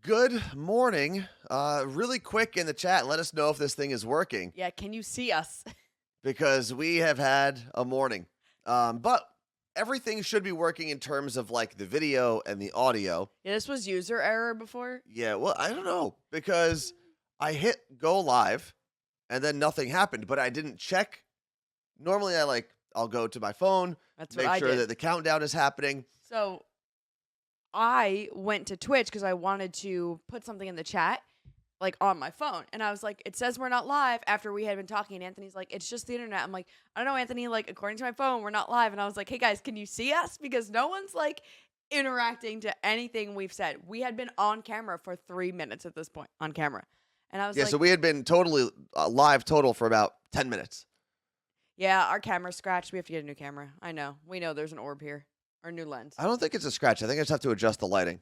Good morning. Really quick in the chat, let us know if this thing is working Yeah, can you see us? because we have had a morning. But everything should be working in terms of like the video and the audio. Yeah, this was user error before. Yeah, well, I don't know because I hit go live and then nothing happened, but I didn't check. Normally I'll go to my phone, That's what make I sure did. that the countdown is happening. So I went to Twitch because I wanted to put something in the chat, like on my phone. And I was like, it says we're not live after we had been talking. And Anthony's like, it's just the internet. I'm like, I don't know, Anthony, like, according to my phone, we're not live. And I was like, hey guys, can you see us? Because no one's like interacting to anything we've said. We had been on camera for 3 minutes at this point on camera. And I was Yeah, like, so we had been totally live total for about 10 minutes. yeah, our camera's scratched. We have to get a new camera. I know. We know there's an orb here. Or new lens. I don't think it's a scratch. I think I just have to adjust the lighting.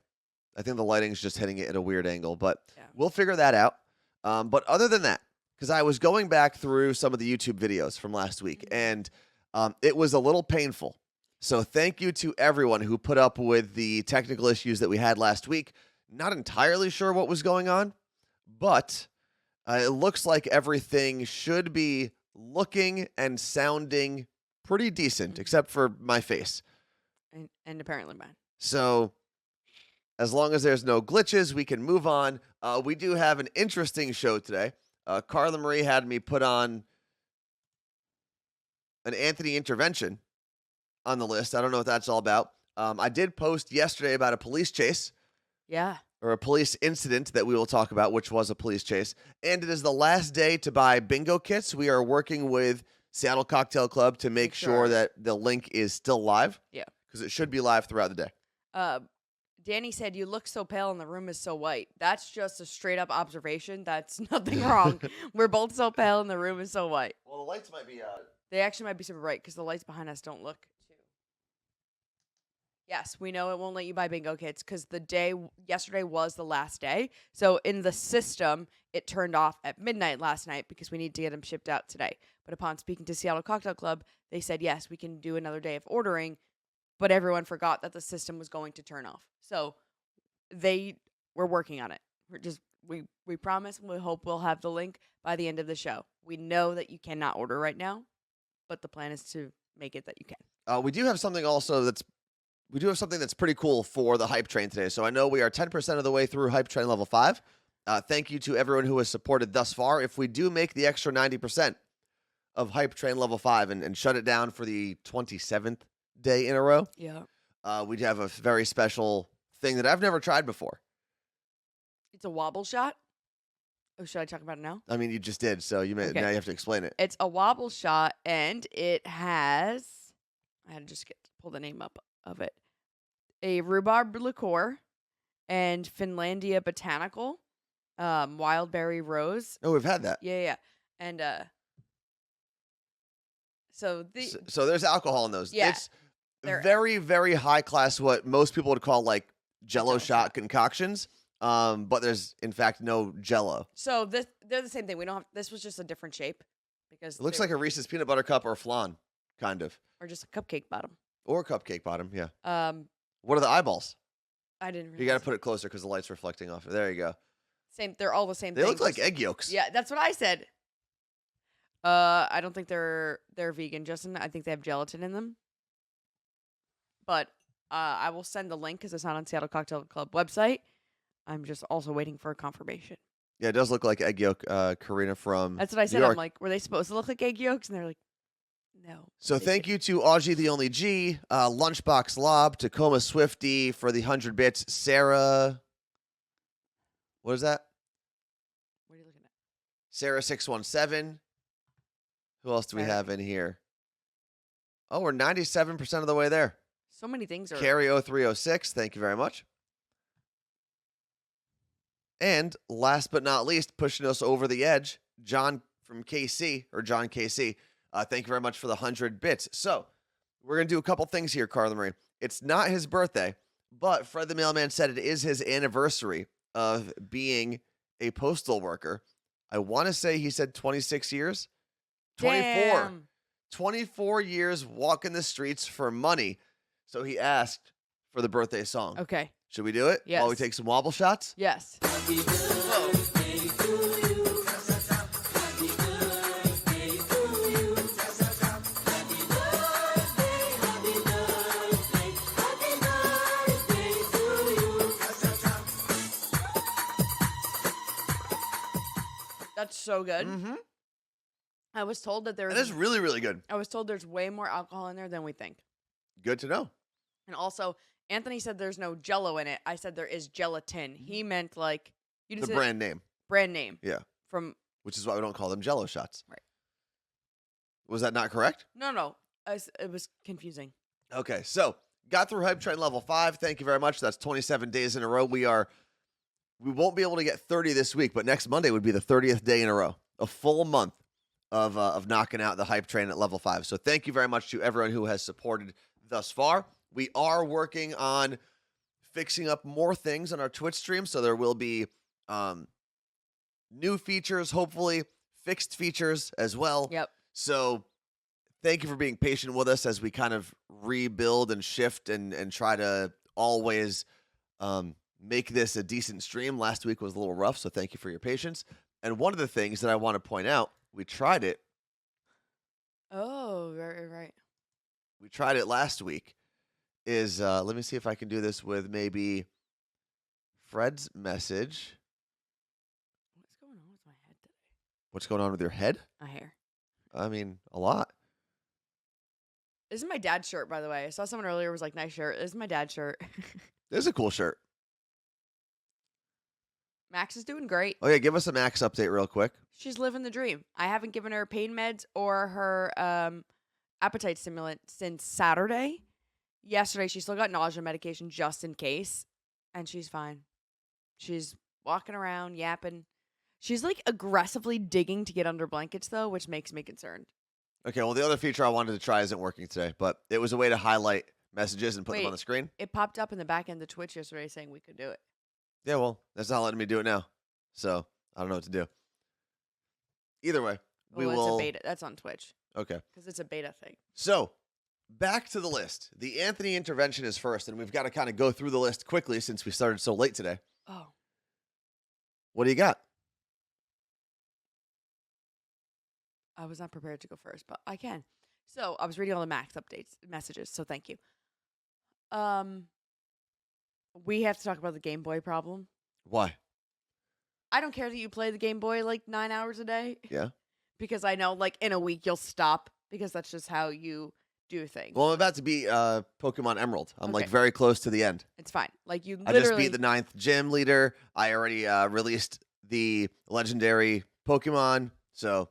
I think the lighting's just hitting it at a weird angle, but Yeah. we'll figure that out. But other than that, because I was going back through some of the YouTube videos from last week, and it was a little painful. So thank you to everyone who put up with the technical issues that we had last week. Not entirely sure what was going on, but it looks like everything should be looking and sounding pretty decent, except for my face. And apparently mine. So as long as there's no glitches, we can move on. We do have an interesting show today. Carla Marie had me put on an Anthony intervention on the list. I don't know what that's all about. I did post yesterday about a police chase. Yeah. Or a police incident that we will talk about, which was a police chase. And it is the last day to buy bingo kits. We are working with Seattle Cocktail Club to make sure that the link is still live. Yeah. Because it should be live throughout the day. Danny said, you look so pale and the room is so white. That's just a straight up observation. That's nothing wrong. We're both so pale and the room is so white. Well, the lights might be They actually might be super bright because the lights behind us don't look too. Yes, we know it won't let you buy bingo kits because yesterday was the last day. So in the system, it turned off at midnight last night because we need to get them shipped out today. But upon speaking to Seattle Cocktail Club, they said, yes, we can do another day of ordering. But everyone forgot that the system was going to turn off. So they were working on it. We promise, we hope we'll have the link by the end of the show. We know that you cannot order right now, but the plan is to make it that you can. we do have something also that's pretty cool for the Hype Train today. So I know we are 10% of the way through Hype Train level 5. Thank you to everyone who has supported thus far. If we do make the extra 90% of Hype Train level 5 and shut it down for the 27th day in a row, we'd have a very special thing that I've never tried before. It's a wobble shot. Oh, should I talk about it now? I mean, you just did, so now you have to explain it. It's a wobble shot, and it has, I had to just pull the name up of it, a rhubarb liqueur and Finlandia botanical, wild berry rose. Oh, we've had that. Yeah. And so there's alcohol in those. Yeah. It's very, very high class, what most people would call like Jello shot concoctions. But there's in fact no Jello. So they're the same thing. We don't have. This was just a different shape because It looks like a Reese's peanut butter cup or flan, kind of, or just a cupcake bottom. or a cupcake bottom. Yeah. Um, What are the eyeballs? I didn't. You got to put it closer because the light's reflecting off it. There you go. Same. They're all the same. They look like egg yolks. Yeah, that's what I said. I don't think they're vegan, Justin. I think they have gelatin in them. But I will send the link because it's not on Seattle Cocktail Club website. I'm just also waiting for a confirmation. Yeah, it does look like egg yolk. Karina from That's what I said. New York. I'm like, were they supposed to look like egg yolks? And they're like, no. So thank you to Audrey the Only G, Lunchbox Lob, Tacoma Swifty for the 100 bits, Sarah. What is that? What are you looking at? Sarah 617. Who else do we have in here? Oh, we're 97% of the way there. So many things are. Carrie 0306, thank you very much. And last but not least, pushing us over the edge, John from KC, or John KC. Thank you very much for the 100 bits. So we're going to do a couple things here, Carla Marie. It's not his birthday, but Fred the Mailman said it is his anniversary of being a postal worker. I want to say he said 26 years. 24. Damn. 24 years walking the streets for money. So he asked for the birthday song. Okay. Should we do it? Yes. While we take some wobble shots? Yes. That's so good. Mm-hmm. I was told that That is really, really good. I was told there's way more alcohol in there than we think. Good to know. And also, Anthony said there's no Jello in it. I said there is gelatin. He meant like you The just said brand name. brand name. Yeah. From Which is why we don't call them Jello shots. Right. Was that not correct? no. It was confusing. Okay, so got through Hype Train level 5. Thank you very much. That's 27 days in a row. We won't be able to get 30 this week, but next Monday would be the 30th day in a row. A full month of knocking out the Hype Train at level 5. So thank you very much to everyone who has supported thus far. We are working on fixing up more things on our Twitch stream, so there will be new features, hopefully fixed features as well. Yep. So thank you for being patient with us as we kind of rebuild and shift and try to always make this a decent stream. Last week was a little rough, so thank you for your patience. And one of the things that I want to point out, we tried it. Oh, right. We tried it last week. Is let me see if I can do this with maybe Fred's message. What's going on with my head today? What's going on with your head? My hair. I mean, a lot. This is my dad's shirt, by the way. I saw someone earlier who was like, nice shirt. This is my dad's shirt. This is a cool shirt. Max is doing great. Oh yeah, give us a Max update real quick. She's living the dream. I haven't given her pain meds or her appetite stimulant since Saturday. Yesterday, she still got nausea medication just in case, and she's fine. She's walking around, yapping. She's like aggressively digging to get under blankets, though, which makes me concerned. Okay, well, the other feature I wanted to try isn't working today, but it was a way to highlight messages and put them on Wait. the screen. It popped up in the back end of Twitch yesterday saying we could do it. Yeah, well, that's not letting me do it now. So I don't know what to do. Either way, we Well, will. it's a beta. That's on Twitch Okay. because it's a beta thing. So back to the list. The Anthony intervention is first, and we've got to kind of go through the list quickly since we started so late today. Oh, What do you got? I was not prepared to go first, but I can. So I was reading all the Max updates messages. So thank you. We have to talk about the Game Boy problem. Why? I don't care that you play the Game Boy like 9 hours a day. Yeah. Because I know like in a week you'll stop because that's just how you do things. Well, I'm about to beat Pokemon Emerald. I'm like Okay. very close to the end. It's fine. Like you I literally just beat the 9th gym leader. I already released the legendary Pokemon. So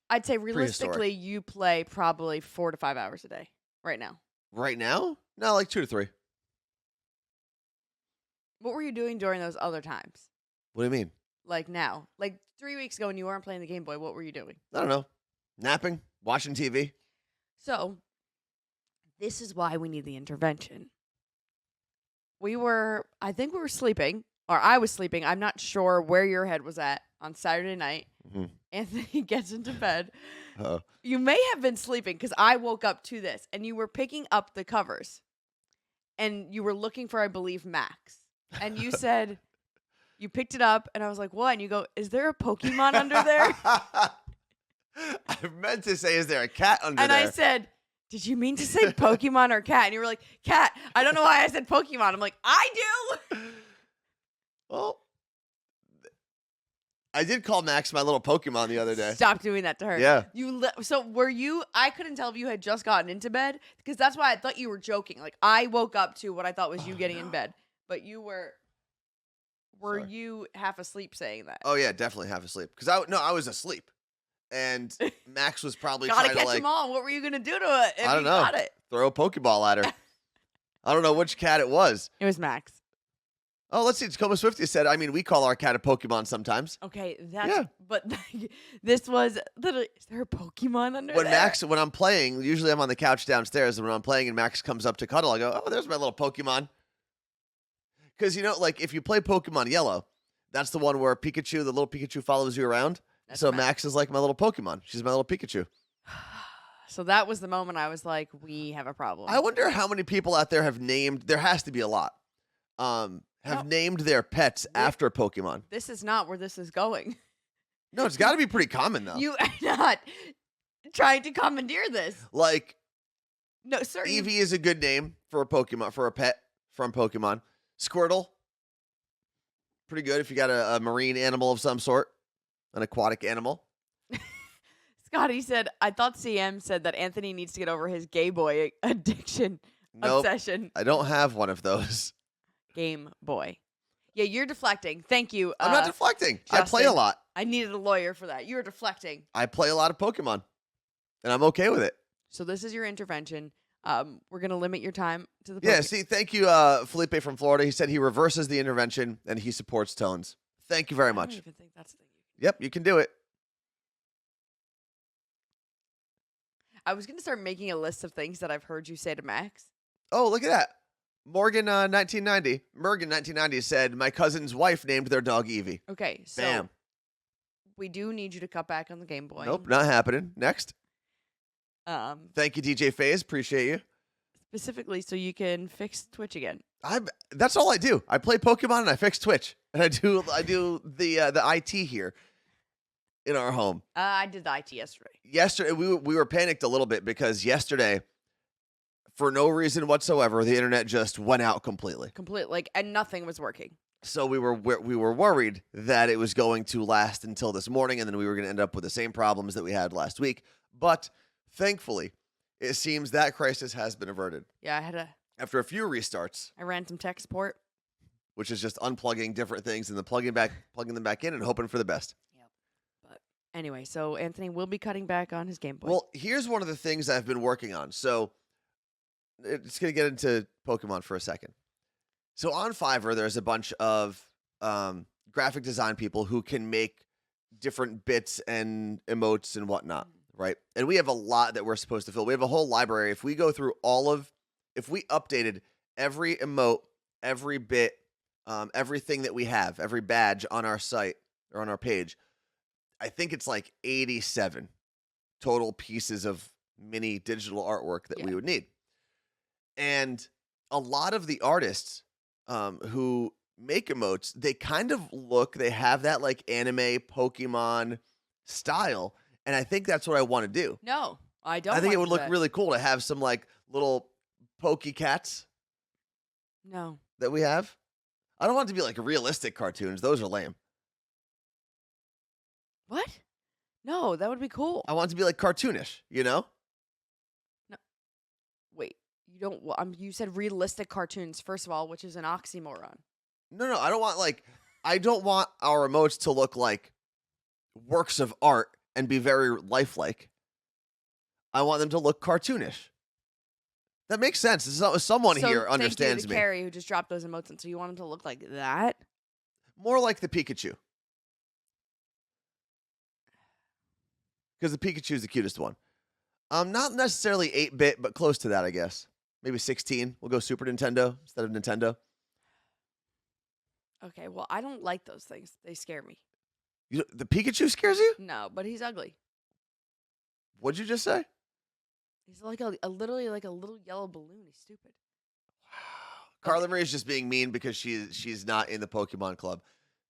I'd say prehistoric. realistically you play probably 4 to 5 hours a day right now. right now, no, like 2 to 3. What were you doing during those other times? What do you mean? Like now. Like 3 weeks ago when you weren't playing the Game Boy, what were you doing? I don't know. Napping, watching TV. So, this is why we need the intervention. I think we were sleeping, or I was sleeping. I'm not sure where your head was at on Saturday night. Mhm. Anthony gets into bed. Uh-oh. You may have been sleeping because I woke up to this, and you were picking up the covers, and you were looking for, I believe, Max. And you said, you picked it up, and I was like, what? And you go, is there a Pokemon under there? I meant to say, is there a cat under And there? I said, did you mean to say Pokemon or cat? And you were like, cat. I don't know why I said Pokemon. I'm like, I do. Well, I did call Max my little Pokemon the other day. Stop doing that to her. Yeah. So were you, I couldn't tell if you had just gotten into bed because that's why I thought you were joking. Like I woke up to what I thought was you getting in bed, but you were Sorry. you half asleep saying that? Oh yeah, definitely half asleep. Because I was asleep, and Max was probably Gotta trying catch to like them all. What were you going to do to it if I don't you know. got it? throw a Pokeball at her. I don't know which cat it was. It was Max. Oh, let's see. Tacoma Swifty said, I mean, we call our cat a Pokemon sometimes. Okay, that's Yeah. but this was literally, is there a Pokemon under there? When I'm playing, usually I'm on the couch downstairs, and when I'm playing and Max comes up to cuddle, I go, oh, there's my little Pokemon. Because, like, if you play Pokemon Yellow, that's the one where Pikachu, the little Pikachu follows you around. That's So Max. Max is like my little Pokemon. She's my little Pikachu. So that was the moment I was like, we have a problem. I wonder how many people out there have named, there has to be a lot, have named their pets after Pokemon. This is not where this is going. No, it's got to be pretty common though. You are not trying to commandeer this. Like, No, sir. Eevee is a good name for a Pokemon, for a pet from Pokemon. Squirtle, pretty good if you got a marine animal of some sort, an aquatic animal. Scotty said, I thought CM said that Anthony needs to get over his Gameboy addiction, Nope, obsession. I don't have one of those. Game Boy. Yeah, you're deflecting. Thank you. I'm not deflecting. I play a Justin. lot. I needed a lawyer for that. You're deflecting. I play a lot of Pokemon, and I'm okay with it. So this is your intervention. We're going to limit your time to the Yeah, see, thank you, Felipe from Florida. He said he reverses the intervention, and he supports tones. Thank you very I much. don't even think that's the thing. Yep, you can do it. I was going to start making a list of things that I've heard you say to Max. Oh, look at that. Morgan 1990 said, my cousin's wife named their dog Eevee. Okay, so Bam. we do need you to cut back on the Game Boy. Nope, not happening. Next. Um, Thank you, DJ FaZe. Appreciate you. specifically so you can fix Twitch again. That's all I do. I play Pokemon and I fix Twitch. And I do the IT here in our home. I did the IT yesterday. Yesterday we were panicked a little bit because yesterday, for no reason whatsoever, the internet just went out completely. And nothing was working. So we were worried that it was going to last until this morning, and then we were going to end up with the same problems that we had last week. But thankfully, it seems that crisis has been averted. Yeah, After a few restarts, I ran some tech support. which is just unplugging different things and then plugging them back in and hoping for the best. Yep. But anyway, so Anthony will be cutting back on his Game Boy. Well, here's one of the things I've been working on. So it's going to get into Pokemon for a second. So on Fiverr, there's a bunch of graphic design people who can make different bits and emotes and whatnot, right? And we have a lot that we're supposed to fill. We have a whole library. If we go through if we updated every emote, every bit, everything that we have, every badge on our site or on our page, I think it's like 87 total pieces of mini digital artwork that we would need. And a lot of the artists who make emotes, they they have that like anime Pokemon style. And I think that's what I want to do. No, I don't. I think it would do look that. really cool to have some like little Poke Cats No. that we have. I don't want it to be like realistic cartoons. Those are lame. What? No, that would be cool. I want it to be like cartoonish, you know? Wait, you don't. You said realistic cartoons, first of all, which is an oxymoron. No, I don't want our emotes to look like works of art and be very lifelike. I want them to look cartoonish. That makes sense. Someone here understands thank you to me. Carrie, who just dropped those emotes, and so you want them to look like that? More like the Pikachu. Because the Pikachu is the cutest one. Not necessarily 8-bit, but close to that, I guess. Maybe 16. We'll go Super Nintendo instead of Nintendo. Okay, well, I don't like those things. They scare me. The Pikachu scares you? No, but he's ugly. What'd you just say? He's like literally like a little yellow balloon. He's stupid. Carla Marie is just being mean because she's not in the Pokemon Club.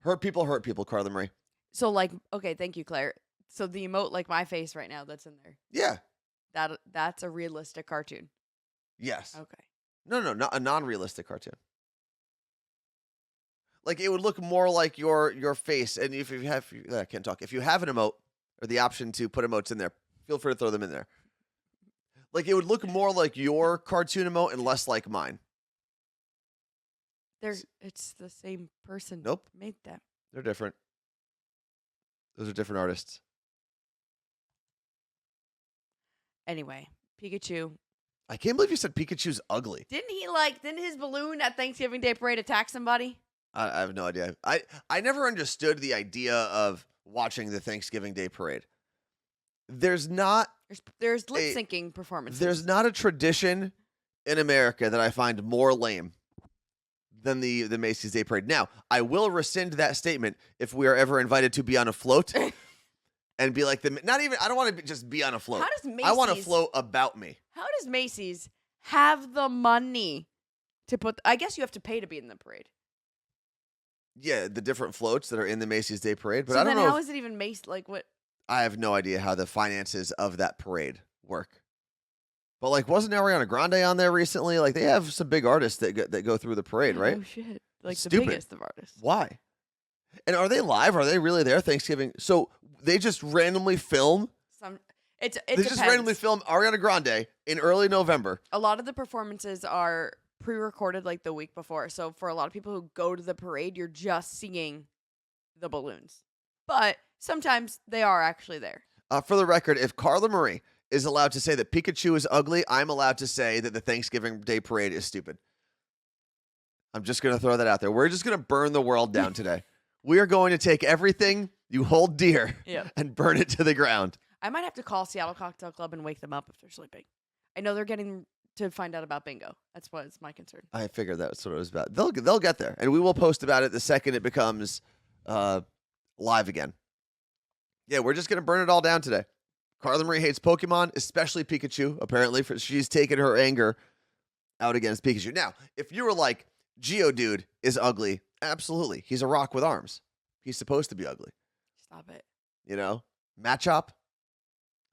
Hurt people, Carla Marie. So okay, thank you, Claire. So the emote like my face right now that's in there. Yeah. That's a realistic cartoon. Yes. Okay. No, not a non-realistic cartoon. Like it would look more like your face, and if you have, I can't talk. If you have an emote or the option to put emotes in there, feel free to throw them in there. Like it would look more like your cartoon emote and less like mine. It's the same person. Nope. Made them. They're different. Those are different artists. Anyway, Pikachu. I can't believe you said Pikachu's ugly. Didn't his balloon at Thanksgiving Day Parade attack somebody? I have no idea. I never understood the idea of watching the Thanksgiving Day Parade. There's lip syncing performances. There's not a tradition in America that I find more lame than the Macy's Day Parade. Now, I will rescind that statement if we are ever invited to be on a float and be like I don't want to just be on a float. How does Macy's? I want to float about me. How does Macy's have the money to put. I guess you have to pay to be in the parade. Yeah, the different floats that are in the Macy's Day Parade. But So I don't then know. how is it even Macy's? Like what? I have no idea how the finances of that parade work. But like, wasn't Ariana Grande on there recently? Like, they have some big artists that go through the parade, right? Oh shit! Like Stupid. the biggest of artists. Why? And are they live? Are they really there Thanksgiving? So they just randomly film. It They depends. just randomly film Ariana Grande in early November. A lot of the performances are pre-recorded like the week before. So for a lot of people who go to the parade, you're just seeing the balloons. But sometimes they are actually there. For the record, if Carla Marie is allowed to say that Pikachu is ugly, I'm allowed to say that the Thanksgiving Day Parade is stupid. I'm just going to throw that out there. We're just going to burn the world down today. We are going to take everything you hold dear and burn it to the ground. I might have to call Seattle Cocktail Club and wake them up if they're sleeping. I know they're getting to find out about bingo. That's what's my concern. I figured that's what it was about. They'll get there, and we will post about it the second it becomes live again. Yeah, we're just gonna burn it all down today. Carla Marie hates Pokemon, especially Pikachu. Apparently, she's taken her anger out against Pikachu. Now, if you were like, Geodude is ugly, absolutely, he's a rock with arms. He's supposed to be ugly. Stop it. You know, Machop.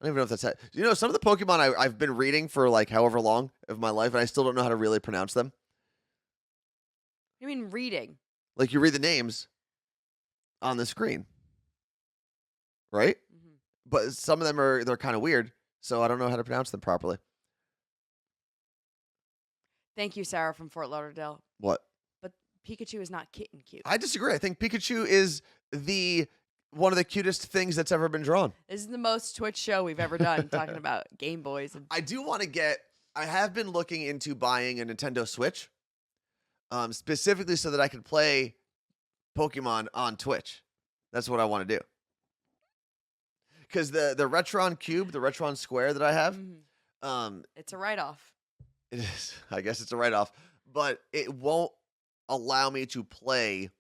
I don't even know if that's how, you know, some of the Pokemon I've been reading for like however long of my life, and I still don't know how to really pronounce them. You mean reading? Like you read the names on the screen, right? Mm-hmm. But some of them they're kind of weird, so I don't know how to pronounce them properly. Thank you, Sarah from Fort Lauderdale. What? But Pikachu is not kitten cute. I disagree. I think Pikachu is one of the cutest things that's ever been drawn. This is the most Twitch show we've ever done, talking about Gameboys. I do want to I have been looking into buying a Nintendo Switch, specifically so that I can play Pokemon on Twitch. That's what I want to do. Because the Retron Cube, the Retron Square that I have, it's a write-off. It is. I guess it's a write-off, but it won't allow me to play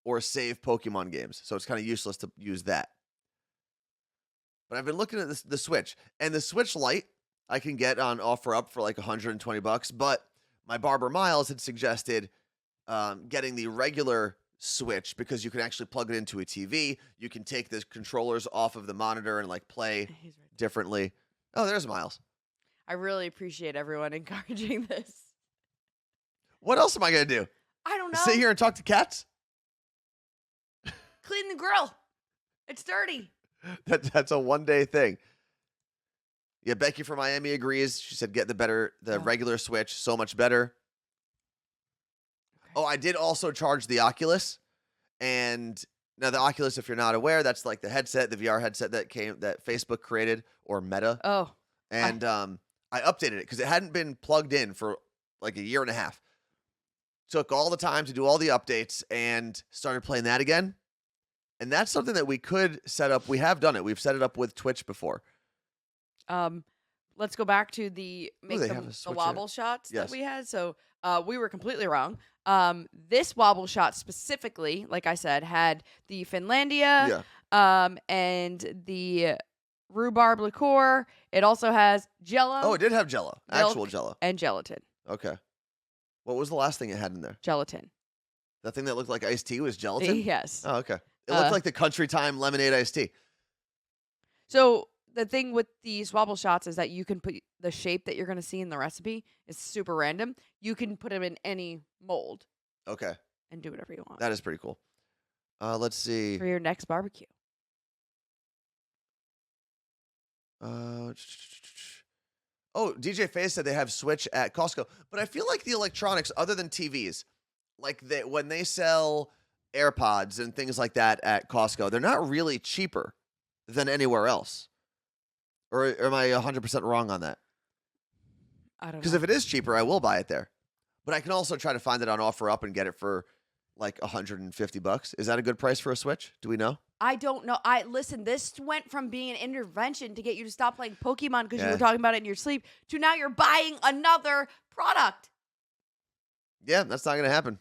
or save Pokemon games, so it's kind of useless to use that. But I've been looking at the Switch, and the Switch Lite I can get on OfferUp for like $120, but my barber Miles had suggested getting the regular Switch because you can actually plug it into a TV. You can take the controllers off of the monitor and like play differently. Oh, there's Miles. I really appreciate everyone encouraging this. What else am I going to do? I don't know. Sit here and talk to cats? Clean the grill. It's dirty. That's a one-day thing. Yeah, Becky from Miami agrees. She said get the regular Switch, so much better. Okay. Oh, I did also charge the Oculus. And now the Oculus, if you're not aware, that's like the headset, the VR headset that Facebook created, or Meta. Oh. And I updated it because it hadn't been plugged in for like a year and a half. Took all the time to do all the updates and started playing that again. And that's something that we could set up. We have done it. We've set it up with Twitch before. Let's go back to the wobble shots that we had. So we were completely wrong. This wobble shot specifically, like I said, had the Finlandia and the rhubarb liqueur. It also has Jello. Oh, it did have Jello. Actual Jello. And gelatin. Okay. What was the last thing it had in there? Gelatin. The thing that looked like iced tea was gelatin? Yes. Oh, okay. It looked like the Country Time lemonade iced tea. So the thing with these wobble shots is that you can put the shape that you're going to see in the recipe is super random. You can put them in any mold. Okay. And do whatever you want. That is pretty cool. Let's see. For your next barbecue. DJ Faye said they have Switch at Costco. But I feel like the electronics, other than TVs, like when they sell AirPods and things like that at Costco, they're not really cheaper than anywhere else. Or am I 100% wrong on that? I don't know. Because if it is cheaper, I will buy it there. But I can also try to find it on OfferUp and get it for like $150. Is that a good price for a Switch? Do we know? I don't know. Listen, this went from being an intervention to get you to stop playing Pokemon because you were talking about it in your sleep to now you're buying another product. Yeah, that's not going to happen.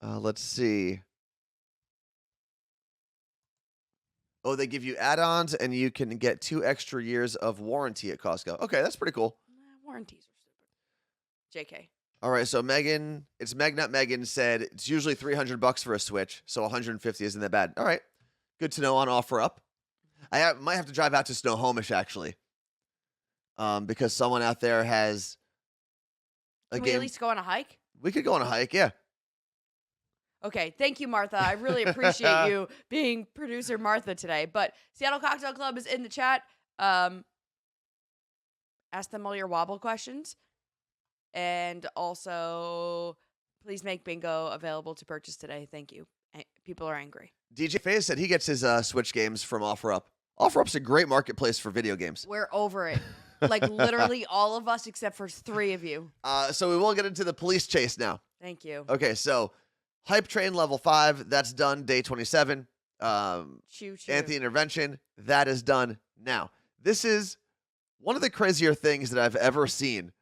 Let's see. Oh, they give you add-ons and you can get 2 extra years of warranty at Costco. Okay, that's pretty cool. Warranties are stupid. JK. All right, so Megan, it's Megnut Megan said it's usually $300 for a Switch, so 150 isn't that bad. All right, good to know on OfferUp. Might have to drive out to Snohomish actually, because someone out there has a Can we game. at least go on a hike? We could go on a hike, yeah. Okay, thank you, Martha. I really appreciate you being producer Martha today. But Seattle Cocktail Club is in the chat. Ask them all your Wobble questions. And also, please make bingo available to purchase today. Thank you. People are angry. DJ Faze said he gets his Switch games from OfferUp. OfferUp's a great marketplace for video games. We're over it. Like literally all of us except for 3 of you. So we will get into the police chase now. Thank you. Okay, so Hype Train level 5, that's done, day 27. Choo. Anti-intervention, that is done now. This is one of the crazier things that I've ever seen.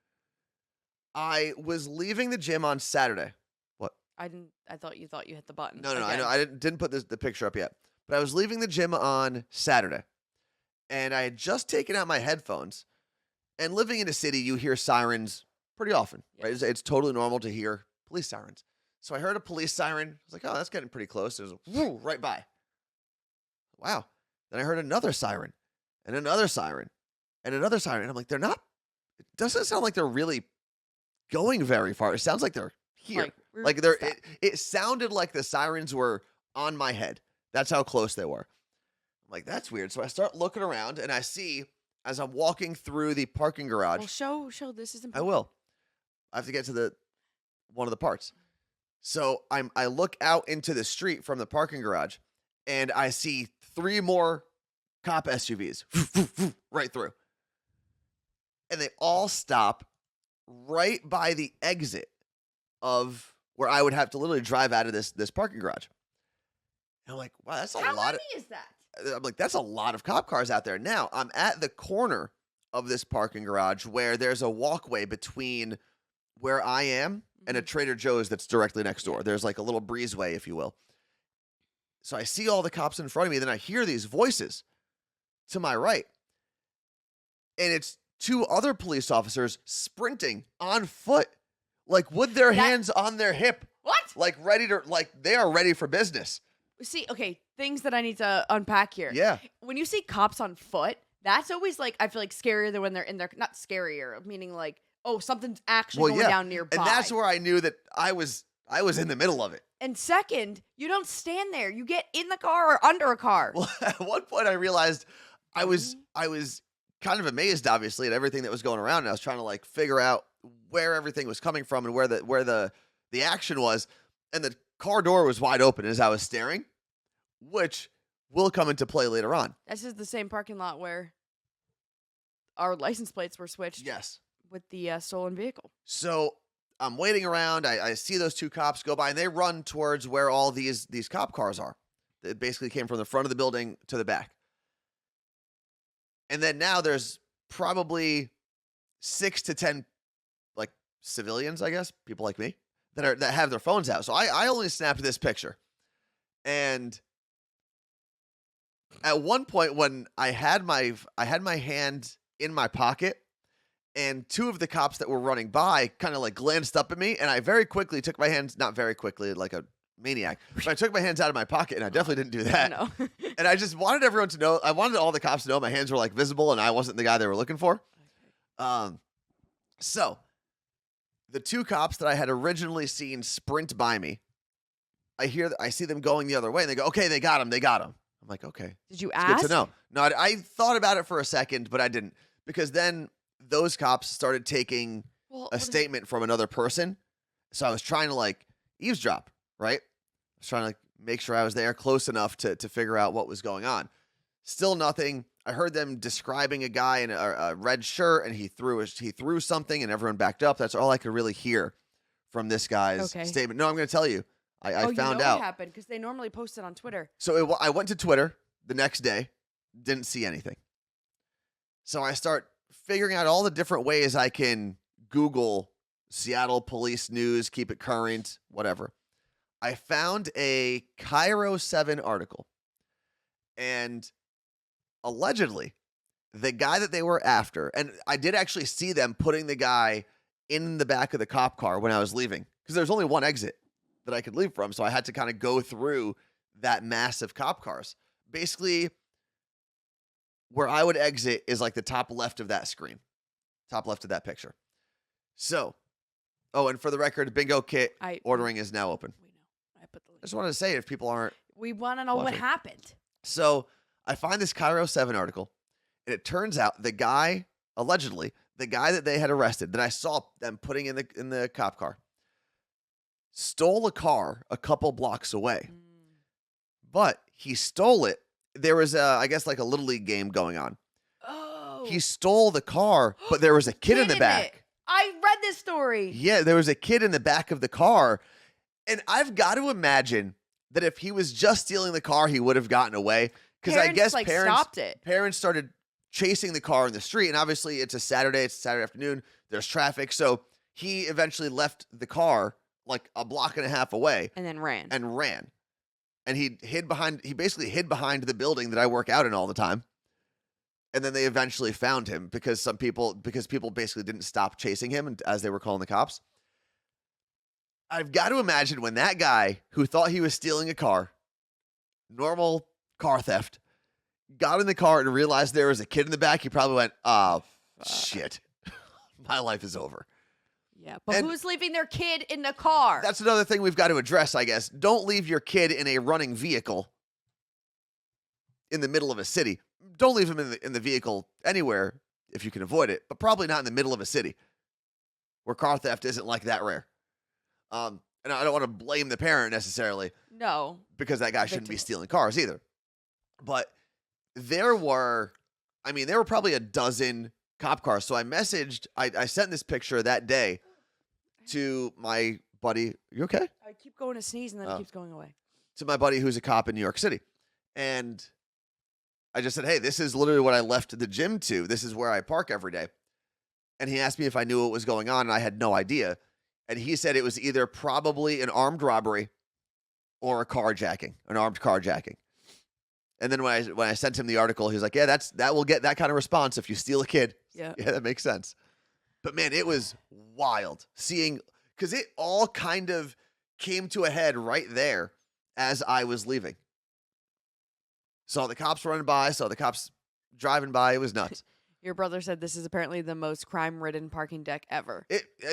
I was leaving the gym on Saturday. What? I thought you hit the button. No, again. I know. I didn't put the picture up yet. But I was leaving the gym on Saturday. And I had just taken out my headphones. And living in a city, you hear sirens pretty often, right? Yes. It's totally normal to hear police sirens. So I heard a police siren. I was like, oh, that's getting pretty close. It was whoo, right by. Wow. Then I heard another siren and another siren and another siren. And I'm like, it doesn't sound like they're really going very far. It sounds like they're here. Like they're, it sounded like the sirens were on my head. That's how close they were. I'm like, that's weird. So I start looking around and I see, as I'm walking through the parking garage. Well, show this is I important. will. I have to get to one of the parts. So I look out into the street from the parking garage, and I see 3 more cop SUVs right through, and they all stop right by the exit of where I would have to literally drive out of this parking garage. And I'm like, wow, that's a How lot. many is that? I'm like, that's a lot of cop cars out there. Now, I'm at the corner of this parking garage where there's a walkway between where I am and a Trader Joe's that's directly next door. There's like a little breezeway, if you will. So I see all the cops in front of me. Then I hear these voices to my right. And it's 2 other police officers sprinting on foot, like with their hands on their hip. What? Like they are ready for business. See, okay, things that I need to unpack here. Yeah. When you see cops on foot, that's always like, I feel like scarier than when they're in their, not scarier, meaning like, oh, something's actually going down nearby. And that's where I knew that I was in the middle of it. And second, you don't stand there. You get in the car or under a car. Well, at one point I realized I was kind of amazed, obviously, at everything that was going around. And I was trying to like figure out where everything was coming from and where the action was. And the car door was wide open as I was staring, which will come into play later on. This is the same parking lot where our license plates were switched. Yes. With the stolen vehicle. So I'm waiting around. I see those 2 cops go by, and they run towards where all these cop cars are. It basically came from the front of the building to the back. And then now there's probably 6 to 10 like civilians, I guess, people like me that have their phones out. So I only snapped this picture. And at one point when I had my hand in my pocket, and 2 of the cops that were running by kind of like glanced up at me, and I very quickly took my hands, not very quickly like a maniac, but I took my hands out of my pocket, and I definitely didn't do that. No. And I just wanted everyone to know, I wanted all the cops to know my hands were like visible and I wasn't the guy they were looking for. So the 2 cops that I had originally seen sprint by me, I see them going the other way, and they go, okay, they got him. I'm like, okay. Did you It's ask? good to know. No, I thought about it for a second, but I didn't, because then those cops started taking a statement from another person. So I was trying to like eavesdrop, right? I was trying to like make sure I was there close enough to figure out what was going on. Still nothing. I heard them describing a guy in a red shirt, and he threw something, and everyone backed up. That's all I could really hear from this guy's statement. No, I'm going to tell you. I found out what happened because they normally post it on Twitter. So I went to Twitter the next day, didn't see anything. So I start figuring out all the different ways I can Google Seattle police news, keep it current, whatever. I found a Cairo 7 article, and allegedly the guy that they were after, and I did actually see them putting the guy in the back of the cop car when I was leaving because there's only one exit that I could leave from. So I had to kind of go through that mass of cop cars. Basically, where I would exit is like the top left of that screen, top left of that picture. So, and for the record, bingo kit ordering is now open. We know. I put the link. I just wanted to say if people aren't. We want to know what watching. happened. So I find this Cairo 7 article, and it turns out allegedly, the guy that they had arrested, that I saw them putting in the cop car, stole a car a couple blocks away. But he stole it. There was, I guess, like a Little League game going on. Oh. He stole the car, but there was a kid in the back. I read this story. Yeah, there was a kid in the back of the car. And I've got to imagine that if he was just stealing the car, he would have gotten away. Because I guess stopped it. Parents started chasing the car in the street. And obviously, it's a Saturday afternoon. There's traffic. So he eventually left the car like a block and a half away. And then ran. And he basically hid behind the building that I work out in all the time. And then they eventually found him because people basically didn't stop chasing him as they were calling the cops. I've got to imagine when that guy who thought he was stealing a car, normal car theft, got in the car and realized there was a kid in the back, he probably went, oh, shit, my life is over. Yeah, but who's leaving their kid in the car? That's another thing we've got to address, I guess. Don't leave your kid in a running vehicle in the middle of a city. Don't leave him in the vehicle anywhere if you can avoid it, but probably not in the middle of a city where car theft isn't like that rare. And I don't want to blame the parent necessarily. No. Because that guy shouldn't be stealing cars either. But there were probably a dozen cop cars. So I sent this picture that day to my buddy. You okay? I keep going to sneeze and then it keeps going away. To my buddy who's a cop in New York City. And I just said, hey, this is literally what I left the gym to. This is where I park every day. And he asked me if I knew what was going on, and I had no idea. And he said it was either probably an armed robbery or a carjacking, an armed carjacking. And then when I sent him the article, he was like, yeah, that will get that kind of response if you steal a kid. Yeah. Yeah, that makes sense. But man, it was wild seeing, because it all kind of came to a head right there as I was leaving. Saw the cops running by, saw the cops driving by. It was nuts. Your brother said this is apparently the most crime-ridden parking deck ever.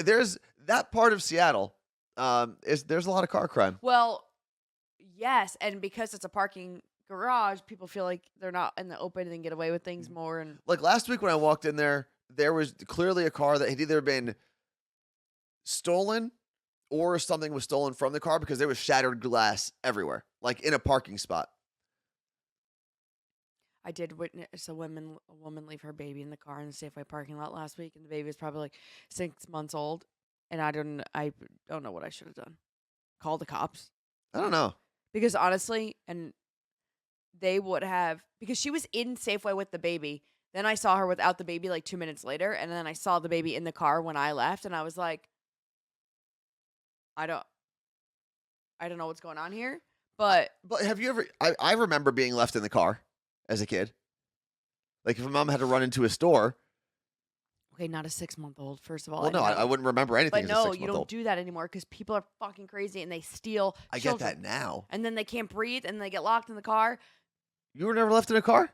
There's that part of Seattle. There's a lot of car crime. Well, yes, and because it's a parking garage, people feel like they're not in the open and get away with things more. And like last week when I walked in there was clearly a car that had either been stolen or something was stolen from the car because there was shattered glass everywhere, like in a parking spot. I did witness a woman leave her baby in the car in the Safeway parking lot last week, and the baby was probably like 6 months old. And I don't know what I should have done. Call the cops. I don't know. Because honestly, and they would have, because she was in Safeway with the baby. Then I saw her without the baby like 2 minutes later, and then I saw the baby in the car when I left, and I was like, I don't know what's going on here. But have you ever? I remember being left in the car as a kid. Like if a mom had to run into a store. Okay, not a 6-month-old, first of all. Well, no, I wouldn't remember anything. But as a 6-month-old. You don't do that anymore because people are fucking crazy and they steal. I get that now. And then they can't breathe and they get locked in the car. You were never left in a car?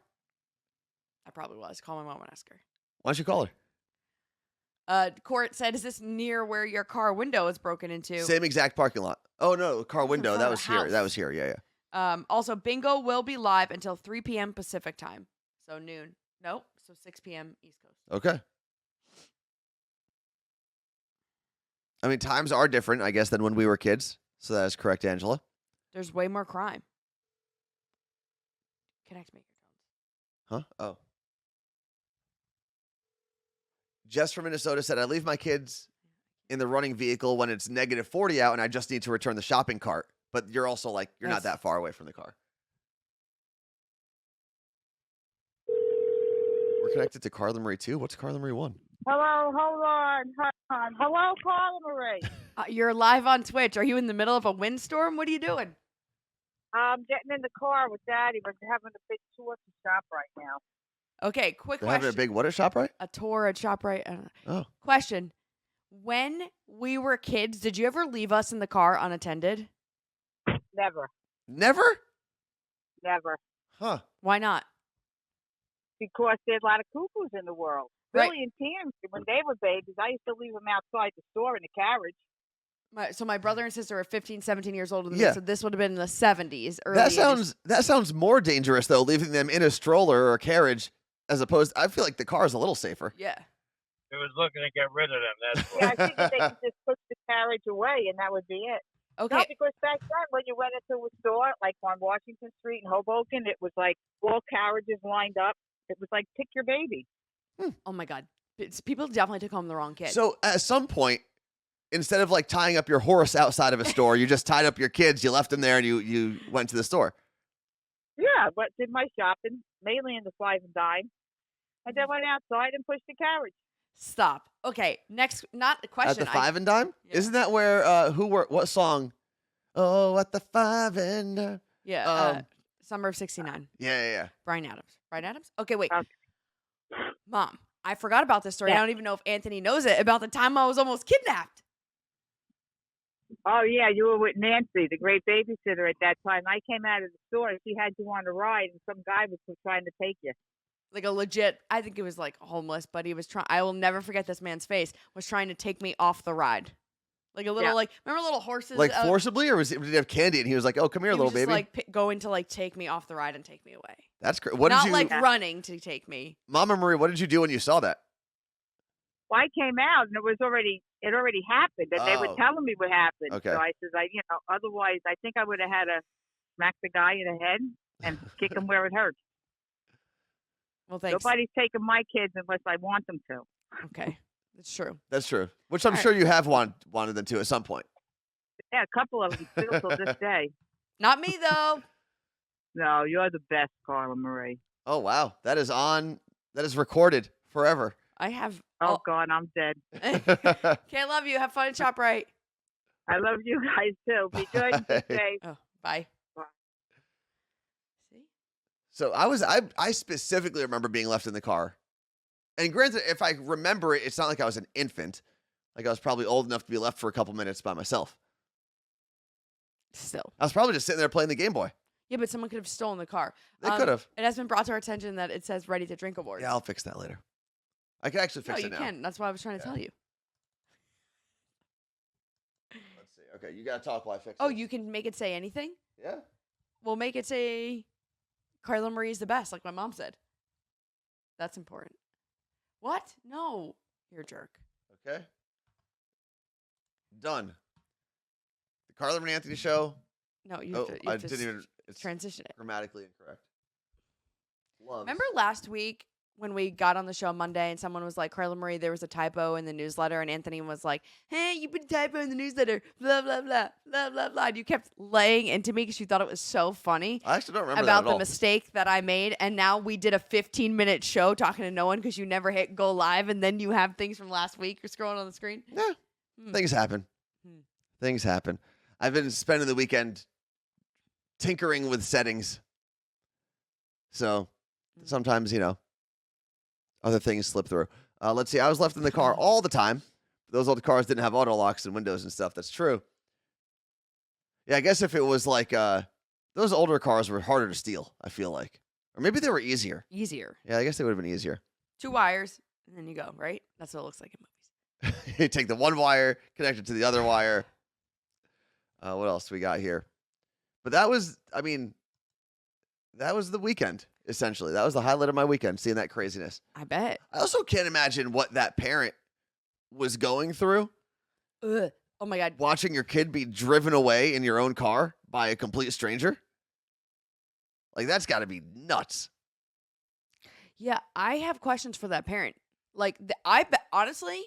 I probably was. Call my mom and ask her. Why don't you call her? Court said, is this near where your car window is broken into? Same exact parking lot. Oh, no, car window. That was here. House. That was here. Yeah. Also, bingo will be live until 3 p.m. Pacific time. So noon. Nope. So 6 p.m. East Coast. Okay. I mean, times are different, I guess, than when we were kids. So that is correct, Angela. There's way more crime. Connect maker. Huh? Oh. Jess from Minnesota said, I leave my kids in the running vehicle when it's negative 40 out and I just need to return the shopping cart. But you're also like, you're not that far away from the car. We're connected to Carla Marie 2. What's Carla Marie 1? Hello, hold on. Hello, Carla Marie. You're live on Twitch. Are you in the middle of a windstorm? What are you doing? I'm getting in the car with Daddy, but they're having a big tour to shop right now. Okay, quick They're question. having a big what at ShopRite? A tour at ShopRite. Oh. Question. When we were kids, did you ever leave us in the car unattended? Never, Never? never. Huh. Why not? Because there's a lot of cuckoos in the world. Right. Billy and Tam, when they were babies, I used to leave them outside the store in the carriage. So my brother and sister are 15, 17 years older than Yeah. me, so this would have been in the 70s. Early That 80s. sounds more dangerous though, leaving them in a stroller or a carriage, as opposed. I feel like the car is a little safer. Yeah. It was looking to get rid of them. That's Yeah, why. I figured they could just push the carriage away, and that would be it. Okay. No, because back then, when you went into a store, like on Washington Street in Hoboken, it was like all carriages lined up. It was like, pick your baby. Oh my God. People definitely took home the wrong kid. So at some point, instead of like tying up your horse outside of a store, you just tied up your kids. You left them there, and you went to the store. Yeah, but did my shopping, mainly in the 5 and dime, and then went outside and pushed the carriage. Stop. Okay. Next, not a question. At the 5 and dime, Yeah. isn't that where what song? Oh, at the 5 and dime. Yeah. Summer of 69. Yeah. Brian Adams. Brian Adams? Okay, wait. Okay. Mom, I forgot about this story. Yeah. I don't even know if Anthony knows it about the time I was almost kidnapped. Oh, yeah, you were with Nancy, the great babysitter at that time. I came out of the store, and she had you on a ride, and some guy was trying to take you. Like a legit, I think it was like homeless, but he was trying, I will never forget this man's face, was trying to take me off the ride. Like a little, Yeah. like, remember little horses? Like forcibly, or did he have candy? And he was like, "Oh, come here, he little was just baby." like going to like take me off the ride and take me away. That's great. What Not did you, like running to take me. Mama Marie? What did you do when you saw that? Well, I came out, and it already happened, and they Oh. were telling me what happened. Okay. So I says, otherwise, I think I would have had to smack the guy in the head and kick him where it hurts. Well, thanks. Nobody's taking my kids unless I want them to. Okay. That's true. That's true. Which I'm All right. sure you have wanted them to at some point. Yeah, a couple of them still till this day. Not me, though. No, you're the best, Carla Marie. Oh wow, that is on. That is recorded forever. I have. Oh, God, I'm dead. Okay, I love you. Have fun at ShopRite. I love you guys, too. Be good and be Bye. safe. Oh, bye. Bye. See? So I specifically remember being left in the car. And granted, if I remember it, it's not like I was an infant. Like I was probably old enough to be left for a couple minutes by myself. Still. I was probably just sitting there playing the Game Boy. Yeah, but someone could have stolen the car. They could have. It has been brought to our attention that it says ready to drink awards. Yeah, I'll fix that later. I can actually No, fix you it now. can. That's why I was trying to Yeah. tell you. Let's see. Okay, you gotta talk while I fix Oh, this. you can make it say anything? Yeah. We'll make it say Carla Marie's the best, like my mom said. That's important. What? No. You're a jerk. Okay. Done. The Carla and Anthony show. No, you Oh, have to, you I have to didn't even. It's transition it. grammatically incorrect. Loves. Remember last week when we got on the show Monday and someone was like, Carla Marie, there was a typo in the newsletter, and Anthony was like, hey, you put a typo in the newsletter, blah, blah, blah, blah, blah, blah. And you kept laying into me because you thought it was so funny I actually don't remember about that at the all. mistake that I made. And now we did a 15-minute show talking to no one because you never hit go live, and then you have things from last week you're scrolling on the screen. Yeah. Hmm. Things happen. Hmm. Things happen. I've been spending the weekend tinkering with settings. So sometimes, other things slip through. Let's see. I was left in the car all the time. Those old cars didn't have auto locks and windows and stuff. That's true. Yeah, I guess if it was like those older cars were harder to steal, I feel like. Or maybe they were easier. Easier. Yeah, I guess they would have been easier. 2 wires, and then you go, right? That's what it looks like in movies. You take the one wire, connect it to the other wire. What else we got here? But that was the weekend, essentially. That was the highlight of my weekend, seeing that craziness. I bet. I also can't imagine what that parent was going through, Ugh. Oh, my God. watching your kid be driven away in your own car by a complete stranger. Like, that's got to be nuts. Yeah, I have questions for that parent. Like, I bet, honestly,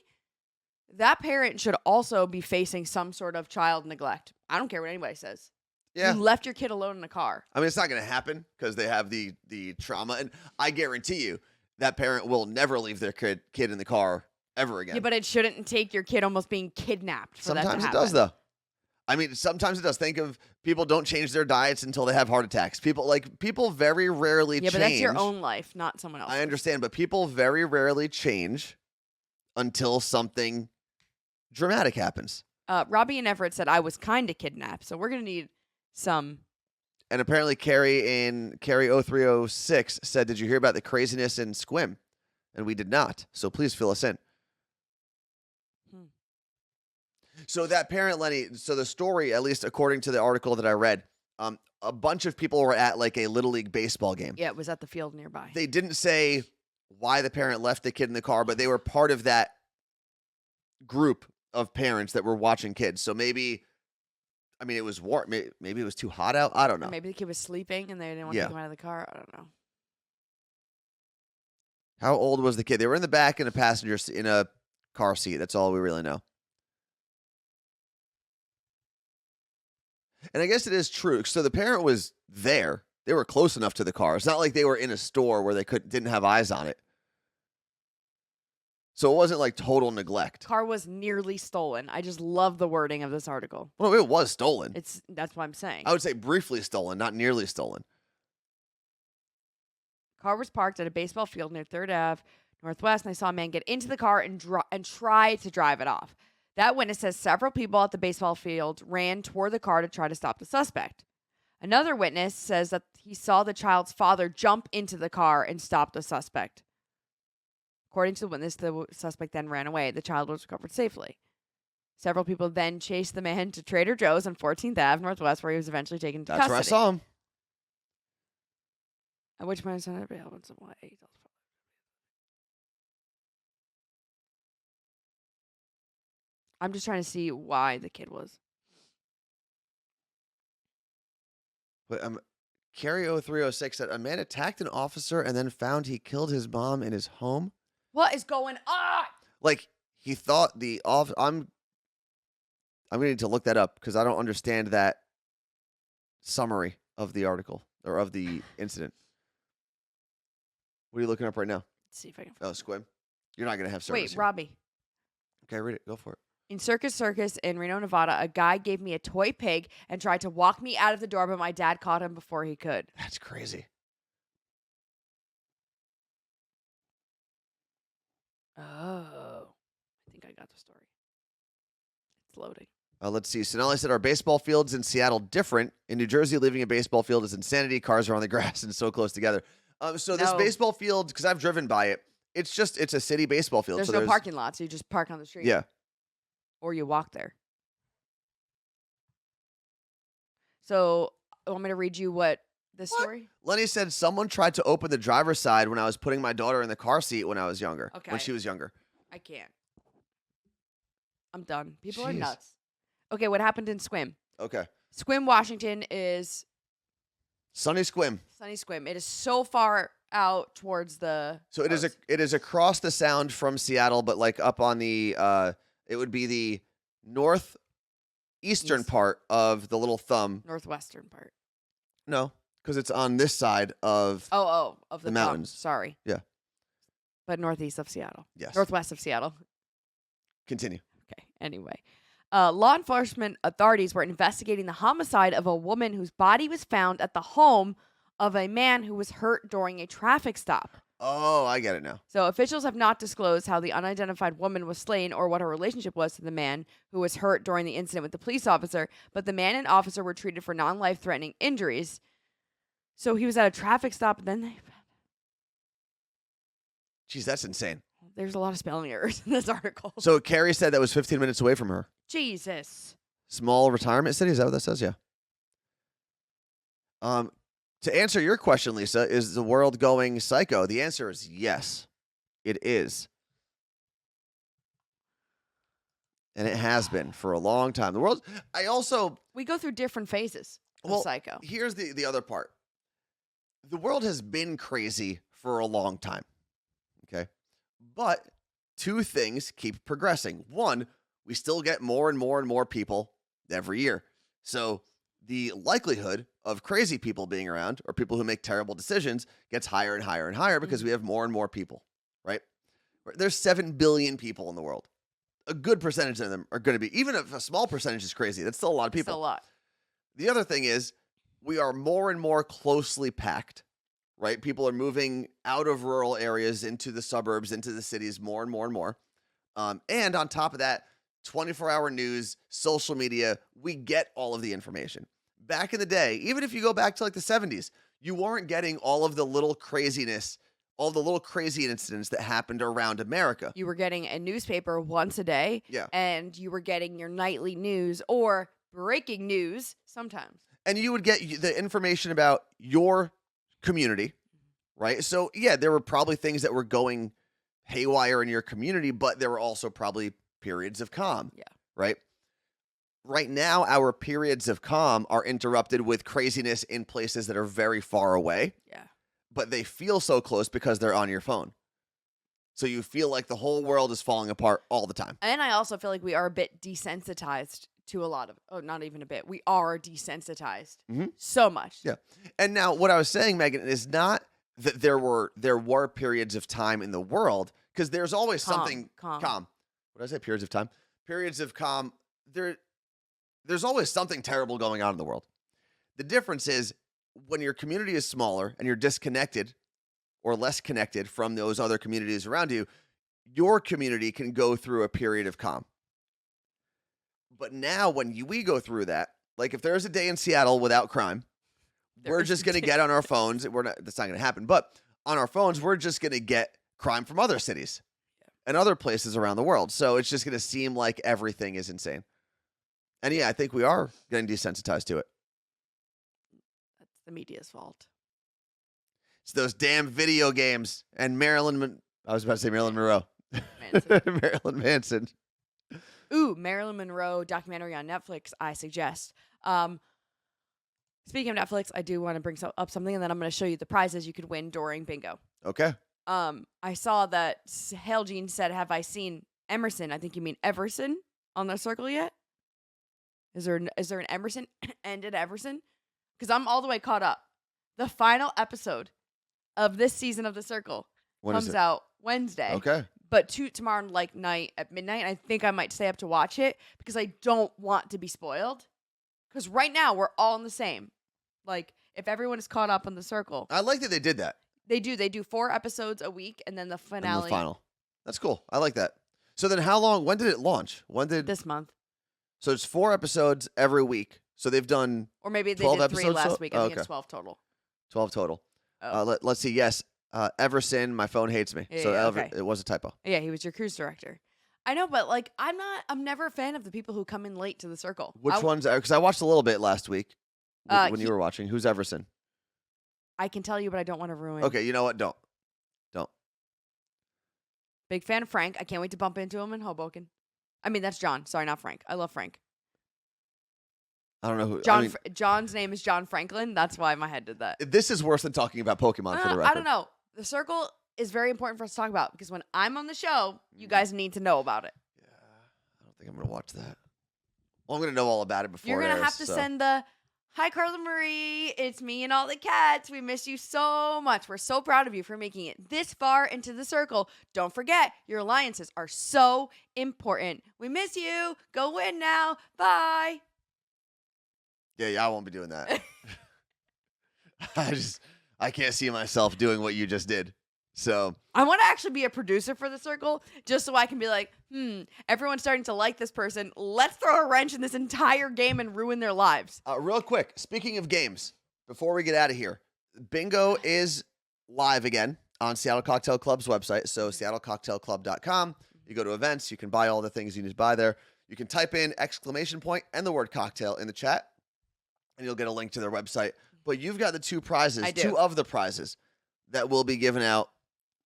that parent should also be facing some sort of child neglect. I don't care what anybody says. Yeah. You left your kid alone in a car. I mean, it's not going to happen because they have the trauma. And I guarantee you that parent will never leave their kid in the car ever again. Yeah, but it shouldn't take your kid almost being kidnapped for that to Sometimes it happen. does, though. I mean, sometimes it does. Think of people don't change their diets until they have heart attacks. People very rarely Yeah, change. but that's your own life, not someone else's. I understand, but people very rarely change until something dramatic happens. Robbie and Everett said I was kind of kidnapped, so we're gonna need some. And apparently Carrie 0306 said, "Did you hear about the craziness in Squim?" And we did not. So please fill us in. So that parent, Lenny, so the story, at least according to the article that I read, a bunch of people were at like a Little League baseball game. Yeah, it was at the field nearby. They didn't say why the parent left the kid in the car, but they were part of that group of parents that were watching kids. So maybe, I mean, it was warm. Maybe it was too hot out. I don't know. Or maybe the kid was sleeping and they didn't want to take him out of the car. I don't know. How old was the kid? They were in the back in a car seat. That's all we really know. And I guess it is true. So the parent was there. They were close enough to the car. It's not like they were in a store where they didn't have eyes on it. So it wasn't like total neglect. Car was nearly stolen. I just love the wording of this article. Well, it was stolen. That's what I'm saying. I would say briefly stolen, not nearly stolen. Car was parked at a baseball field near 3rd Ave Northwest, and I saw a man get into the car and try to drive it off. That witness says several people at the baseball field ran toward the car to try to stop the suspect. Another witness says that he saw the child's father jump into the car and stop the suspect. According to the witness, the suspect then ran away. The child was recovered safely. Several people then chased the man to Trader Joe's on 14th Ave Northwest, where he was eventually taken to custody. That's where I saw him. At which point I said, "I'd be helping some way." I'm just trying to see why the kid was. But Carrie 0306 said a man attacked an officer and then found he killed his mom in his home. What is going on? Like he thought I'm gonna need to look that up because I don't understand that summary of the article or of the incident. What are you looking up right now? Let's see if I can. Oh, Squim. You're not gonna have service. Wait, here. Robbie. Okay, read it. Go for it. In Circus in Reno, Nevada, a guy gave me a toy pig and tried to walk me out of the door, but my dad caught him before he could. That's crazy. Oh, I think I got the story. It's loading. Let's see. Sonali said our baseball fields in Seattle different. In New Jersey, leaving a baseball field is insanity. Cars are on the grass and so close together. So this baseball field, because I've driven by it, it's a city baseball field. There's so no parking lot, so you just park on the street. Yeah. Or you walk there. So, you want me to read you what this story? Lenny said someone tried to open the driver's side when I was putting my daughter in the car seat when I was younger. Okay. When she was younger. I can't. I'm done. People are Jeez. nuts. Okay, what happened in Squim? Okay. Squim, Washington is Sunny Squim. Sunny Squim. It is so far out towards the So it is across the sound from Seattle, but like up on the it would be the northeastern part of the little thumb. northwestern part. No, because it's on this side of of the the thumb. mountains. Sorry. Yeah. But northeast of Seattle. Yes. Northwest of Seattle. Continue. Okay. Anyway, law enforcement authorities were investigating the homicide of a woman whose body was found at the home of a man who was hurt during a traffic stop. Oh, I get it now. So officials have not disclosed how the unidentified woman was slain or what her relationship was to the man who was hurt during the incident with the police officer, but the man and officer were treated for non-life-threatening injuries. So he was at a traffic stop, and then Jeez, that's insane. there's a lot of spelling errors in this article. So Carrie said that was 15 minutes away from her. Jesus. Small retirement city, is that what that says? Yeah. To answer your question, Lisa, is the world going psycho? The answer is yes, it is. And it has been for a long time. The world, We go through different phases of psycho. Here's the other part. The world has been crazy for a long time. Okay. But two things keep progressing. One, we still get more and more and more people every year. So the likelihood of crazy people being around or people who make terrible decisions gets higher and higher and higher because we have more and more people, right? There's 7 billion people in the world. A good percentage of them are going to be, even if a small percentage is crazy, that's still a lot of people. Still a lot. The other thing is we are more and more closely packed, right? People are moving out of rural areas into the suburbs, into the cities more and more and more. And on top of that, 24-hour news, social media. We get all of the information. Back in the day, even if you go back to like the 70s, you weren't getting all of the little craziness, all the little crazy incidents that happened around America. You were getting a newspaper once a day. Yeah. And you were getting your nightly news or breaking news sometimes. And you would get the information about your community, right? So, yeah, there were probably things that were going haywire in your community, but there were also probably periods of calm. Yeah. Right? Right now, our periods of calm are interrupted with craziness in places that are very far away. Yeah. But they feel so close because they're on your phone. So you feel like the whole world is falling apart all the time. And I also feel like we are a bit desensitized to a lot of, not even a bit. We are desensitized so much. Yeah. And now what I was saying, Megan, is not that there were periods of time in the world, because there's always something calm. What did I say? Periods of time? Periods of calm. There's always something terrible going on in the world. The difference is when your community is smaller and you're disconnected or less connected from those other communities around you, your community can go through a period of calm. But now when we go through that, like if there's a day in Seattle without crime, we're just going to get on our phones. That's not going to happen. But on our phones, we're just going to get crime from other cities and other places around the world. So it's just going to seem like everything is insane. And yeah, I think we are getting desensitized to it. That's the media's fault. It's those damn video games and I was about to say Marilyn Monroe. Manson. Marilyn Manson. Ooh, Marilyn Monroe documentary on Netflix, I suggest. Speaking of Netflix, I do want to bring up something, and then I'm going to show you the prizes you could win during bingo. Okay. I saw that Hail Jean said, have I seen Emerson? I think you mean Everson on the circle yet? Is there an Emerson? Ended Everson? Because I'm all the way caught up. The final episode of this season of The Circle comes out Wednesday. Okay. But tomorrow night at midnight, I think I might stay up to watch it because I don't want to be spoiled. Because right now we're all in the same. Like if everyone is caught up on The Circle, I like that they did that. They do 4 episodes a week, and then the finale. And the final. That's cool. I like that. So then, when did it launch? This month? So it's 4 episodes every week. So they've done, or maybe they 12 did 3 episodes last week. I think okay. it's 12 total. 12 total. Oh. Let's see. Yes, Everson. My phone hates me. Yeah, So okay. It was a typo. Yeah, he was your cruise director. I know, but I'm never a fan of the people who come in late to The Circle. Which ones? Because I watched a little bit last week when you were watching. Who's Everson? I can tell you, but I don't want to ruin. Okay, you know what? Don't. Big fan of Frank. I can't wait to bump into him in Hoboken. I mean, that's John. Sorry, not Frank. I love Frank. I don't know who. John's name is John Franklin. That's why my head did that. This is worse than talking about Pokemon for the record. I don't know. The Circle is very important for us to talk about because when I'm on the show, you guys need to know about it. Yeah, I don't think I'm going to watch that. Well, I'm going to know all about it before You're going to have to send the, hi, Carla Marie. It's me and all the cats. We miss you so much. We're so proud of you for making it this far into The Circle. Don't forget, your alliances are so important. We miss you. Go win now. Bye. Yeah, I won't be doing that. I can't see myself doing what you just did. So I want to actually be a producer for The Circle just so I can be like, everyone's starting to like this person. Let's throw a wrench in this entire game and ruin their lives. Real quick, speaking of games, before we get out of here, bingo is live again on Seattle Cocktail Club's website. So seattlecocktailclub.com. You go to events. You can buy all the things you need to buy there. You can type in ! And the word cocktail in the chat, and you'll get a link to their website. But you've got the 2 prizes, I do. 2 of the prizes that will be given out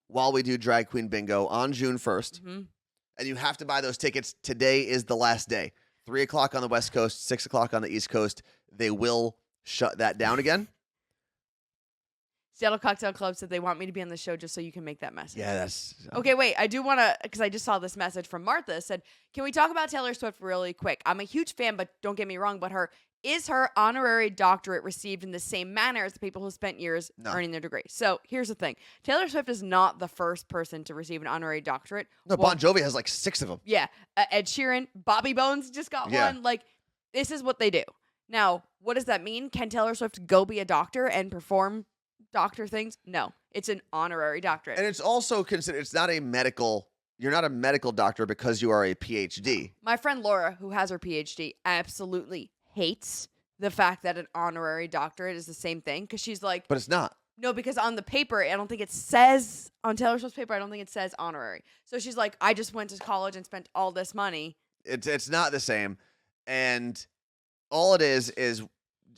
while we do Drag Queen Bingo on June 1st. Mm-hmm. And you have to buy those tickets. Today is the last day. 3 o'clock on the West Coast, 6 o'clock on the East Coast. They will shut that down again. Seattle Cocktail Club said they want me to be on the show just so you can make that message. Yeah, that's... Okay, wait. I do want to, because I just saw this message from Martha. Said, can we talk about Taylor Swift really quick? I'm a huge fan, but don't get me wrong, but her honorary doctorate received in the same manner as the people who spent years earning their degree? So here's the thing. Taylor Swift is not the first person to receive an honorary doctorate. No, Bon Jovi has like 6 of them. Yeah. Ed Sheeran, Bobby Bones just got one. Like, this is what they do. Now, what does that mean? Can Taylor Swift go be a doctor and perform doctor things? No. It's an honorary doctorate. And it's also considered, it's not a medical You're not a medical doctor because you are a PhD. My friend Laura, who has her PhD, absolutely hates the fact that an honorary doctorate is the same thing because she's like, But it's not. no, because on the paper, I don't think it says, on Taylor Swift's paper, I don't think it says honorary. So she's like, I just went to college and spent all this money. It's not the same. And all it is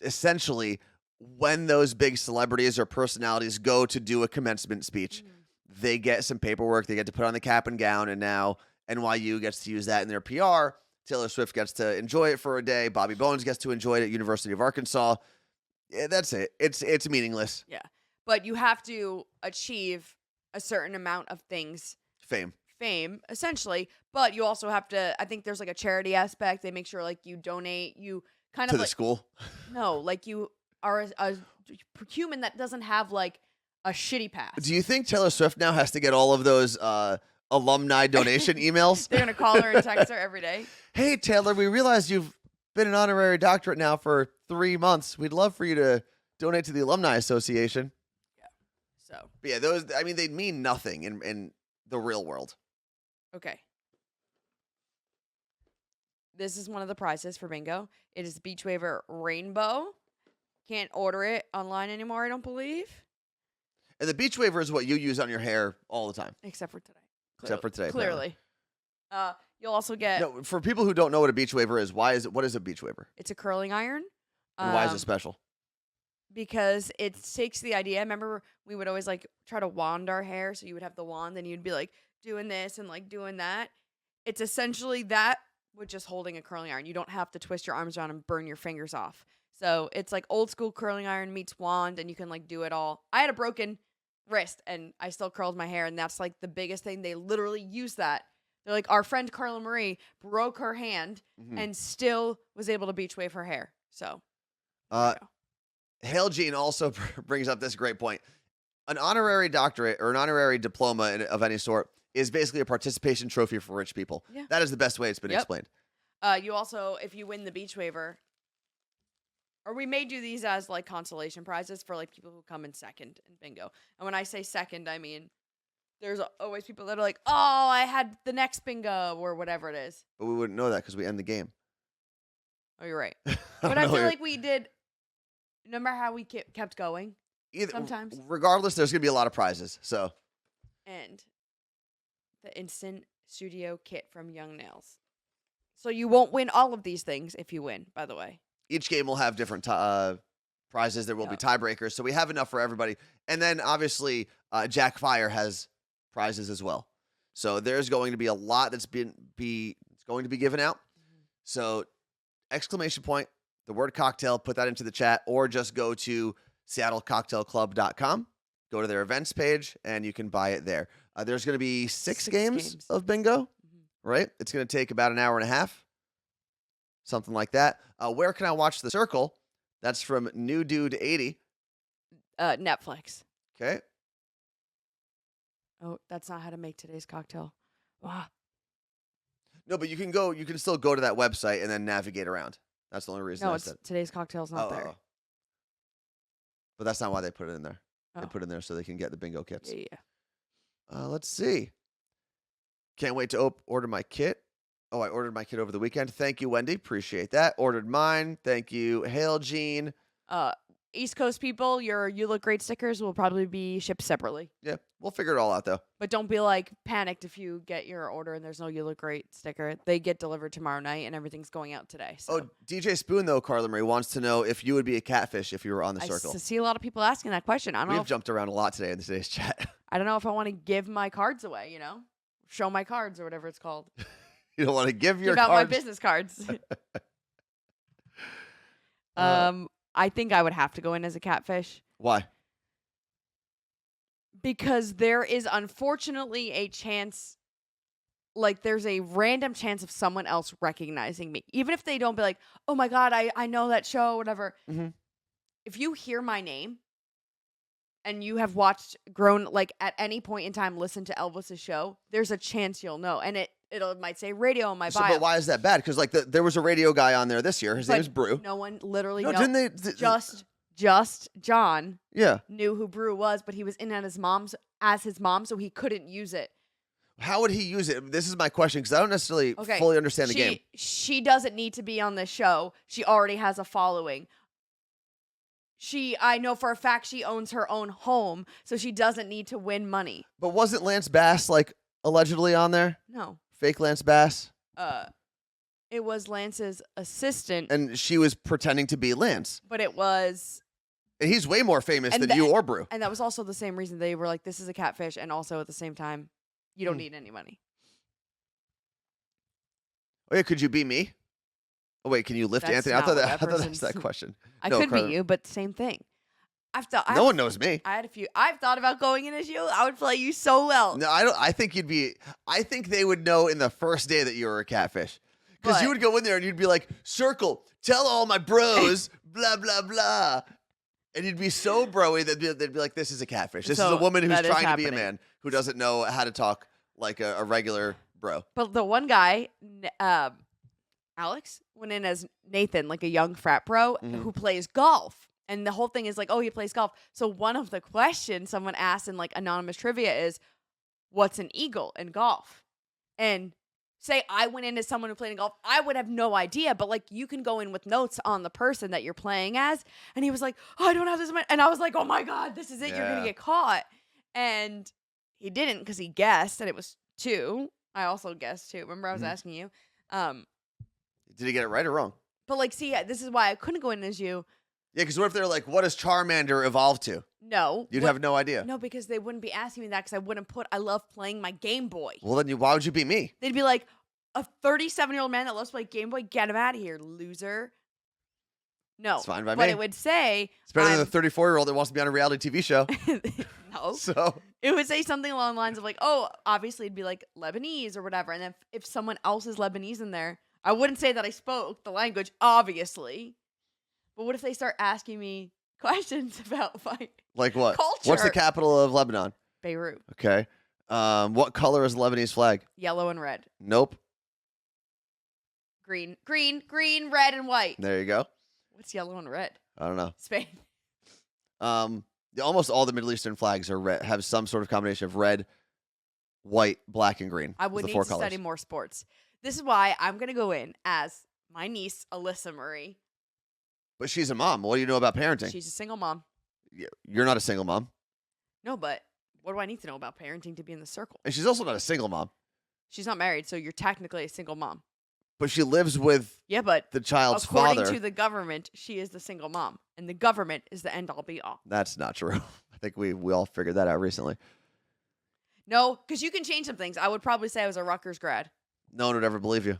essentially when those big celebrities or personalities go to do a commencement speech, they get some paperwork, they get to put on the cap and gown, and now NYU gets to use that in their PR. Taylor Swift gets to enjoy it for a day. Bobby Bones gets to enjoy it at University of Arkansas. Yeah, that's it. It's meaningless. Yeah. But you have to achieve a certain amount of things. Fame, essentially. But you also have to, I think there's like a charity aspect. They make sure like you donate, you kind To of the like, school. no, like you are a human that doesn't have like a shitty past. Do you think Taylor Swift now has to get all of those alumni donation emails? They're going to call her and text her every day. Hey, Taylor, we realized you've been an honorary doctorate now for 3 months. We'd love for you to donate to the Alumni Association. So, But yeah, those, I mean, they mean nothing in the real world. okay. This is one of the prizes for bingo. It is Beach Waver Rainbow. Can't order it online anymore, I don't believe. And the beach waiver is what you use on your hair all the time. Except for today. Except for today, apparently. Clearly. You'll also get, No, for people who don't know what a beach waiver is, what is a beach waiver? it's a curling iron. And why is it special? Because it takes the idea. I remember we would always like try to wand our hair. So you would have the wand and you'd be like doing this and like doing that. It's essentially that with just holding a curling iron. You don't have to twist your arms around and burn your fingers off. So it's like old school curling iron meets wand and you can like do it all. I had a broken wrist and I still curled my hair and that's like the biggest thing. They literally use that. They're like, our friend Carla Marie broke her hand and still was able to beach wave her hair. So there you go. Hale Jean also brings up this great point. An honorary doctorate or an honorary diploma of any sort is basically a participation trophy for rich people. Yeah. That is the best way it's been explained. You also, if you win the beach waiver, or we may do these as like consolation prizes for like people who come in second in bingo. And when I say second, I mean there's always people that are like, oh, I had the next bingo or whatever it is. But we wouldn't know that because we end the game. Oh, you're right. I But don't I know feel your- like we did, no matter how we kept going. Sometimes. Regardless, there's going to be a lot of prizes. So And the instant studio kit from Young Nails. So you won't win all of these things if you win, by the way. each game will have different prizes. There will be tiebreakers. So we have enough for everybody. And then obviously Jack Fire has prizes as well. So there's going to be a lot that's going to be given out. So exclamation point, the word cocktail, put that into the chat, or just go to seattlecocktailclub.com, go to their events page, and you can buy it there. There's going to be six games of bingo, right? It's going to take about an hour and a half, something like that. Where can I watch The Circle? That's from New Dude 80. Netflix. Okay. Oh, that's not how to make today's cocktail. Wow. No, but you can still go to that website and then navigate around. That's the only reason No, I it's said. today's cocktail's not there. But that's not why they put it in there. They Oh. put it in there so they can get the bingo kits. Yeah. Let's see. Can't wait to order my kit. Oh, I ordered my kit over the weekend. Thank you, Wendy. Appreciate that. Ordered mine. Thank you, Hale Jean. East Coast people, your You Look Great stickers will probably be shipped separately. Yeah, we'll figure it all out, though. But don't be like panicked if you get your order and there's no You Look Great sticker. They get delivered tomorrow night and everything's going out today. So. Oh, DJ Spoon, though, Carla Marie, wants to know if you would be a catfish if you were on the circle. I see a lot of people asking that question. I don't know. We've jumped around a lot today in today's chat. I don't know if I want to give my cards away, show my cards or whatever it's called. You don't want to give your Give out my cards. business cards. I think I would have to go in as a catfish Why? because there is unfortunately a chance, like there's a random chance of someone else recognizing me. Even if they don't be like, oh my God, I know that show, whatever. Mhm. If you hear my name and you have watched, grown, like at any point in time, listen to Elvis's show, there's a chance you'll know. And it might say radio in my bio. But why is that bad? Because there was a radio guy on there this year. His name is Brew. No one literally No, knows. didn't they? Just John Yeah. knew who Brew was, but he was in as his mom, so he couldn't use it. How would he use it? This is my question because I don't necessarily Okay, fully understand the game. She doesn't need to be on this show. She already has a following. I know for a fact she owns her own home, so she doesn't need to win money. But wasn't Lance Bass like allegedly on there? No. Fake Lance Bass? It was Lance's assistant, And she was pretending to be Lance. but it was, And he's way more famous And than the- you or Brew. and that was also the same reason they were like, this is a catfish, and also at the same time, you don't need any money. Oh yeah, could you be me? Oh wait, can you lift That's Anthony? I not thought what that, that I thought that's person's- that question. I No, could Carter. be you, but same thing. No one knows me. I had a few. I've thought about going in as you. I would play you so well. No, I don't. I think you'd be. I think they would know in the first day that you were a catfish, because you But- would go in there and you'd be like, "Circle, tell all my bros, blah blah blah," and you'd be so broy that they'd be like, "This is a catfish. This is So, a woman who's that is trying to be a happening. man who doesn't know how to talk like a regular bro." But the one guy, Alex, went in as Nathan, like a young frat bro Mhm. who plays golf. And the whole thing is like, oh, he plays golf. So one of the questions someone asked in like anonymous trivia is, what's an eagle in golf? And say I went in as someone who played in golf, I would have no idea. But like you can go in with notes on the person that you're playing as. And he was like, oh, I don't have this much. And I was like, oh my God, this is it. You're going Yeah. to get caught. And he didn't because he guessed. And it was 2. I also guessed 2. Remember I was Mhm. asking you? Did he get it right or wrong? But like, see, this is why I couldn't go in as you. Yeah, because what if they're like, "What does Charmander evolve to?" No. You'd What- have no idea. No, because they wouldn't be asking me that because I wouldn't put, I love playing my Game Boy. Well, then why would you be me? They'd be like, a 37-year-old man that loves to play Game Boy, get him out of here, loser. No. It's fine by but me. it would say, It's better than I'm- the 34-year-old that wants to be on a reality TV show. no. So It would say something along the lines of like, oh, obviously it'd be like Lebanese or whatever. And then if someone else is Lebanese in there, I wouldn't say that I spoke the language, obviously. But what if they start asking me questions about my like what? culture? What's the capital of Lebanon? Beirut, Okay. What color is the Lebanese flag? yellow and red, Nope. green, red, and white. There you go. What's yellow and red? I don't know. Spain. Almost all the Middle Eastern flags are red, have some sort of combination of red, white, black, and green. I It's would the need four to colors. study more sports. This is why I'm going to go in as my niece, Alyssa Marie. But she's a mom. What do you know about parenting? She's a single mom. You're not a single mom. No, but what do I need to know about parenting to be in the circle? And she's also not a single mom. She's not married, so you're technically a single mom. But she lives with Yeah, but the child's according father. to the government, she is the single mom. And the government is the end all be all. That's not true. I think we all figured that out recently. No, because you can change some things. I would probably say I was a Rutgers grad. No one would ever believe you.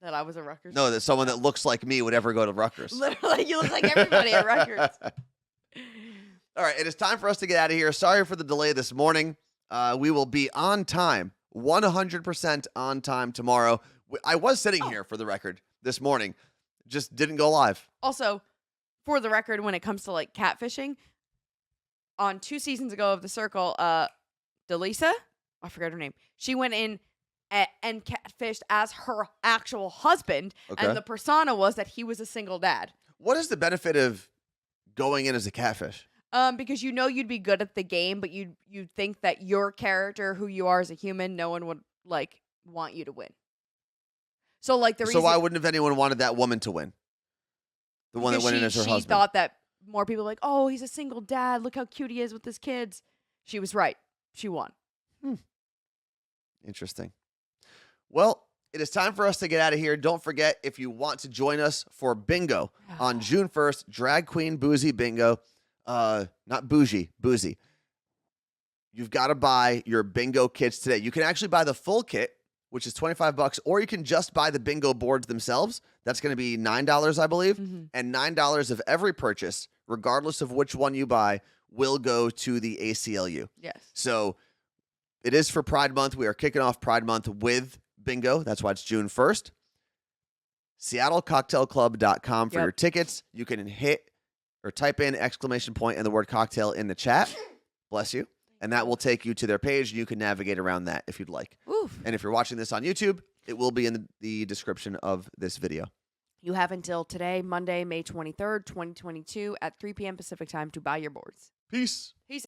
That I was a Rutgers No, that someone that looks like me would ever go to Rutgers. Literally, you look like everybody at Rutgers. All right, it is time for us to get out of here. Sorry for the delay this morning. We will be on time, 100% on time tomorrow. I was sitting here for the record this morning, just didn't go live. Also, for the record, when it comes to like catfishing, on 2 seasons ago of The Circle, Delisa, I forgot her name, she went in and catfished as her actual husband, Okay. and the persona was that he was a single dad. What is the benefit of going in as a catfish? Because you know you'd be good at the game, but you'd think that your character, who you are as a human, no one would like want you to win. So like the So reason, why wouldn't have anyone wanted that woman to win? The one that because went in as her she husband. thought that more people were like, oh, he's a single dad. Look how cute he is with his kids. She was right. She won. Interesting. Well, it is time for us to get out of here. Don't forget, if you want to join us for bingo on June 1st, Drag Queen Boozy Bingo. Not bougie, boozy. You've got to buy your bingo kits today. You can actually buy the full kit, which is $25, or you can just buy the bingo boards themselves. That's going to be $9, I believe. Mhm. And $9 of every purchase, regardless of which one you buy, will go to the ACLU. Yes. So it is for Pride Month. We are kicking off Pride Month with bingo. That's why it's June 1st. SeattleCocktailClub.com for Yep. your tickets. You can hit or type in ! And the word cocktail in the chat. Bless you. And that will take you to their page. You can navigate around that if you'd like. Oof. And if you're watching this on YouTube, it will be in the description of this video. You have until today, Monday, May 23rd, 2022 at 3 p.m. Pacific time to buy your boards. Peace. Peace.